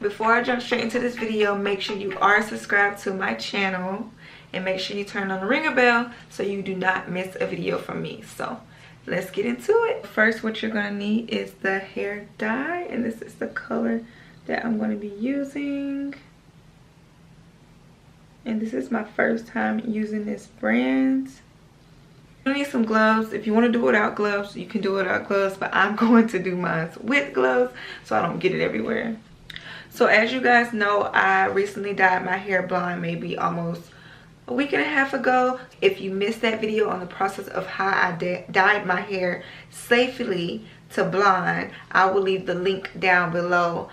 before I jump straight into this video, make sure you are subscribed to my channel and make sure you turn on the ringer bell so you do not miss a video from me. So let's get into it. First, what you're gonna need is the hair dye, and this is the color that I'm going to be using. And this is my first time using this brand. You need some gloves. If you want to do it without gloves, you can do it without gloves, but I'm going to do mine with gloves so I don't get it everywhere. So as you guys know, I recently dyed my hair blonde maybe almost a week and a half ago. If you missed that video on the process of how I dyed my hair safely to blonde, I will leave the link down below.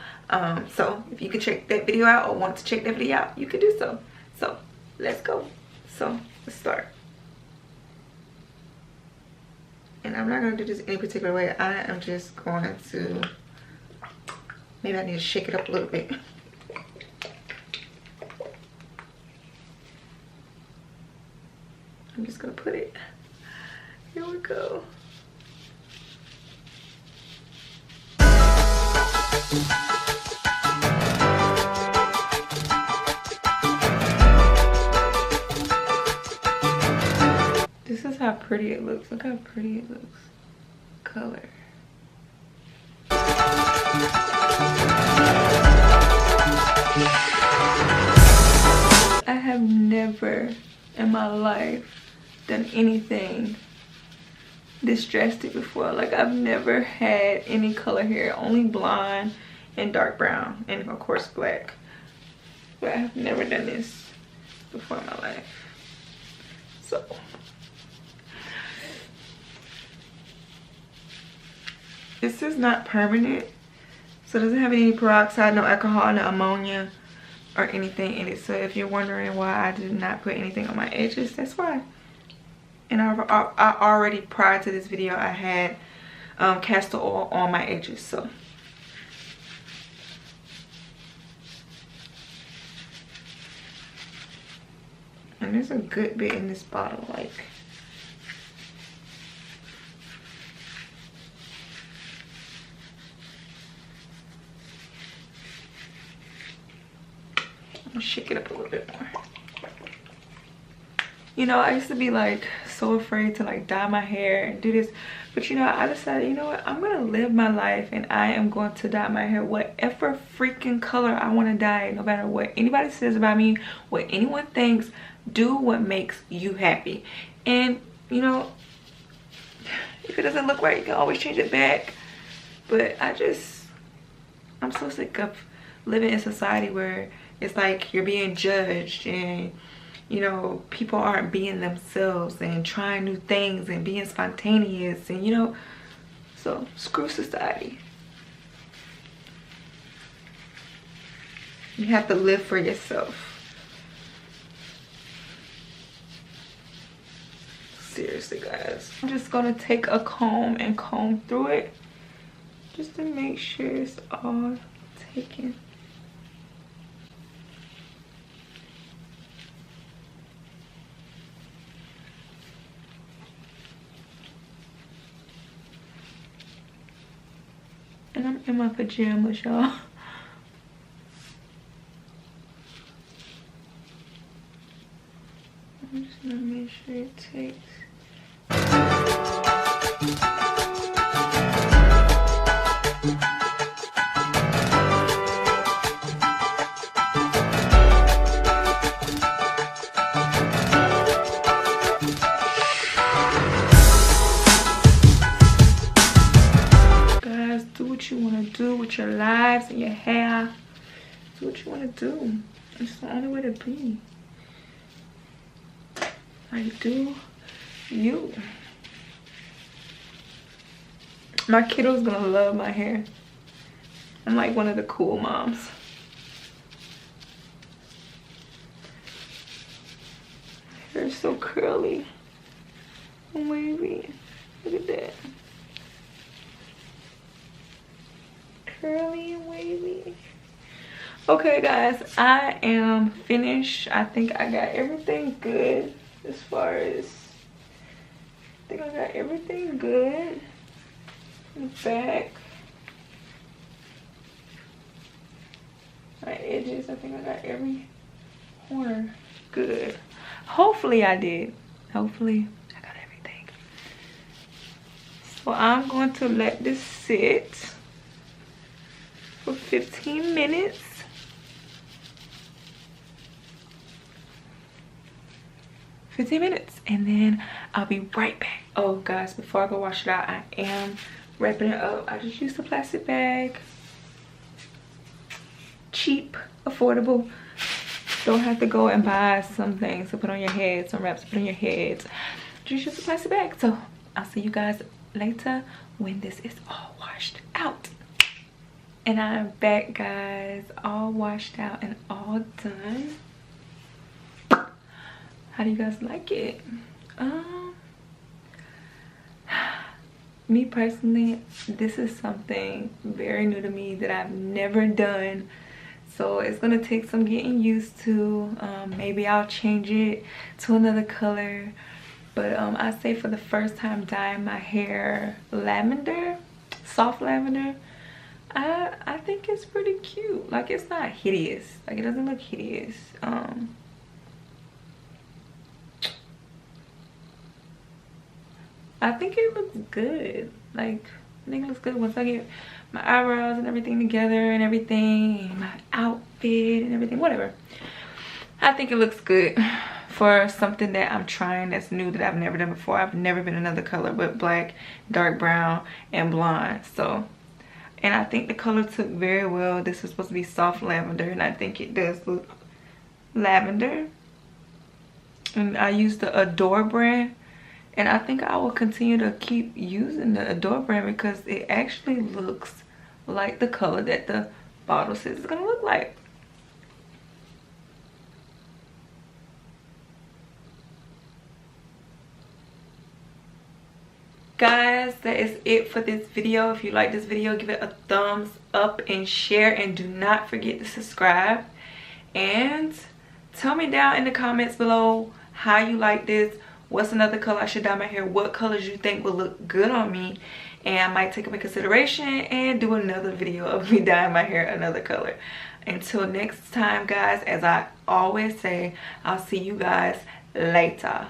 So if you can check that video out or want to check that video out, you can do so. So let's go. So let's start. And I'm not going to do this any particular way. I am just going to, maybe I need to shake it up a little bit. I'm just going to put it. Here we go. This is how pretty it looks. Look how pretty it looks. Color. I have never in my life done anything this drastic before. Like, I've never had any color hair, only blonde and dark brown, and of course black. But I have never done this before in my life. So this is not permanent, so it doesn't have any peroxide, no alcohol, no ammonia or anything in it. So if you're wondering why I did not put anything on my edges, that's why. And I already, prior to this video, I had castor oil on my edges. So and there's a good bit in this bottle, like. Shake it up a little bit more. You know, I used to be like so afraid to like dye my hair and do this, but you know, I decided, you know what, I'm gonna live my life and I am going to dye my hair whatever freaking color I want to dye, no matter what anybody says about me, what anyone thinks. Do what makes you happy. And you know, if it doesn't look right, you can always change it back. But I'm so sick of living in society where it's like you're being judged, and you know, people aren't being themselves and trying new things and being spontaneous, and you know, so screw society. You have to live for yourself. Seriously, guys. I'm just gonna take a comb and comb through it just to make sure it's all taken. And I'm in my pajamas, y'all. I'm just gonna make sure it takes. Do what you want to do with your lives and your hair. Do what you want to do. It's the only way to be. Like, do you. My kiddo's gonna love my hair. I'm like one of the cool moms. My hair is so curly and wavy. Look at that. Curly and wavy. Okay guys, I am finished. I think I got everything good as far as, I think I got everything good in the back. my edges. I think I got every corner good. Hopefully I did. Hopefully I got everything. So I'm going to let this sit for 15 minutes. And then I'll be right back. Oh guys, before I go wash it out, I am wrapping it up. I just used a plastic bag. Cheap, affordable. Don't have to go and buy some things to put on your head, some wraps to put on your heads. Just use a plastic bag. So I'll see you guys later when this is all washed out. And I'm back, guys, all washed out and all done. How do you guys like it? Me personally, this is something very new to me that I've never done. So it's gonna take some getting used to. Maybe I'll change it to another color. But I say for the first time dyeing my hair lavender, soft lavender, I think it's pretty cute. Like, it's not hideous. Like, it doesn't look hideous. I think it looks good. Like, I think it looks good once I get my eyebrows and everything together and everything, and my outfit and everything, whatever. I think it looks good for something that I'm trying that's new, that I've never done before. I've never been another color but black, dark brown, and blonde. So, and I think the color took very well. This is supposed to be soft lavender, and I think it does look lavender. And I used the Adore brand. And I think I will continue to keep using the Adore brand because it actually looks like the color that the bottle says it's gonna look like. Guys, that is it for this video. If you like this video, give it a thumbs up and share, and do not forget to subscribe. And tell me down in the comments below how you like this. What's another color I should dye my hair? What colors you think will look good on me? And I might take them in consideration and do another video of me dyeing my hair another color. Until next time, guys, as I always say, I'll see you guys later.